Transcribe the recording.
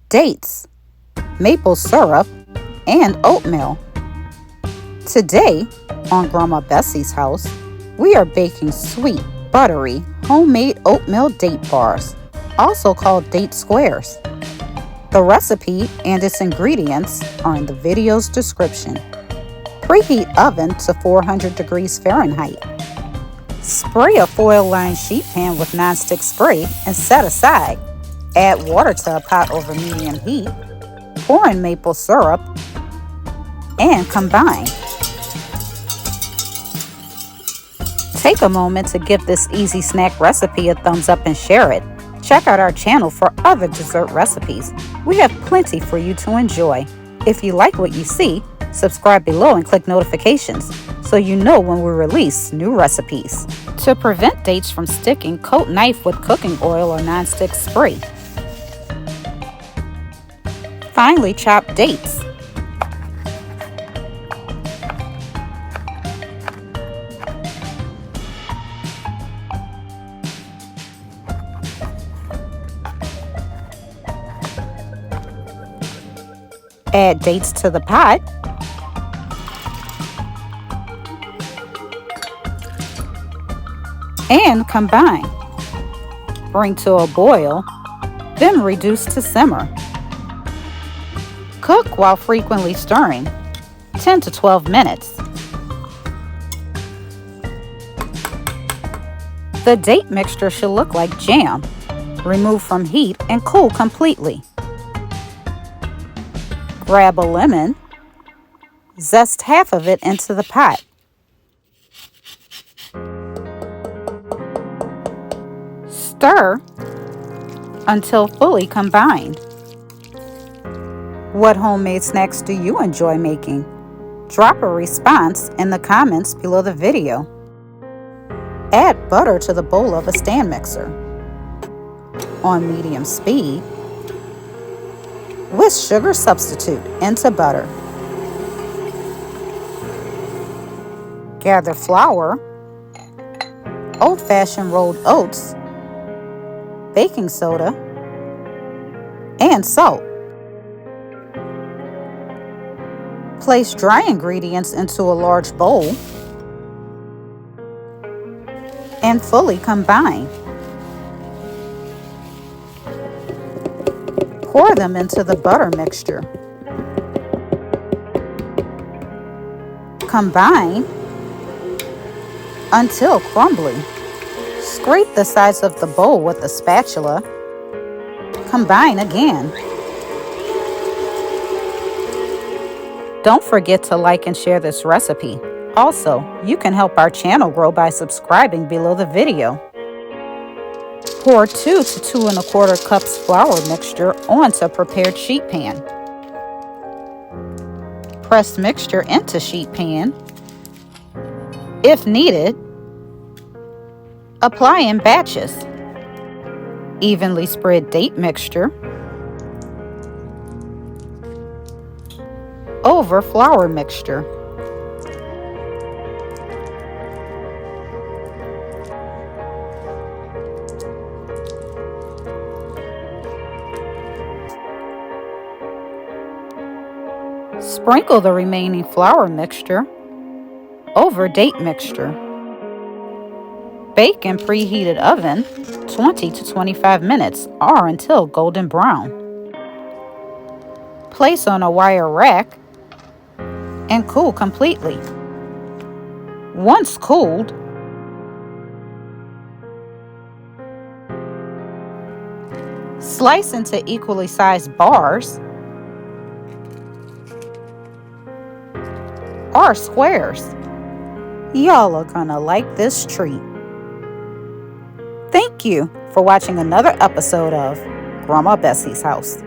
dates, maple syrup, and oatmeal. Today, on Grandma Bessie's house, we are baking sweet, buttery, homemade oatmeal date bars, also called date squares. The recipe and its ingredients are in the video's description. Preheat oven to 400 degrees Fahrenheit. Spray a foil-lined sheet pan with nonstick spray and set aside. Add water to a pot over medium heat. Pour in maple syrup and combine. Take a moment to give this easy snack recipe a thumbs up and share it. Check out our channel for other dessert recipes. We have plenty for you to enjoy. If you like what you see, subscribe below and click notifications so you know when we release new recipes. To prevent dates from sticking, coat knife with cooking oil or nonstick spray. Finely chop dates. Add dates to the pot. And combine. Bring to a boil, then reduce to simmer. Cook while frequently stirring, 10 to 12 minutes. The date mixture should look like jam. Remove from heat and cool completely. Grab a lemon, zest half of it into the pot. Stir until fully combined. What homemade snacks do you enjoy making? Drop a response in the comments below the video. Add butter to the bowl of a stand mixer. On medium speed, whisk sugar substitute into butter. Gather flour, old-fashioned rolled oats, baking soda, and salt. Place dry ingredients into a large bowl and fully combine. Pour them into the butter mixture. Combine until crumbly. Scrape the sides of the bowl with a spatula. Combine again. Don't forget to like and share this recipe. Also, you can help our channel grow by subscribing below the video. Pour 2 to 2 1/4 cups flour mixture onto prepared sheet pan. Press mixture into sheet pan. If needed, apply in batches. Evenly spread date mixture over flour mixture. Sprinkle the remaining flour mixture over date mixture. Bake in preheated oven 20 to 25 minutes or until golden brown. Place on a wire rack and cool completely. Once cooled, slice into equally sized bars or squares. Y'all are gonna like this treat. Thank you for watching another episode of Grandma Bessie's House.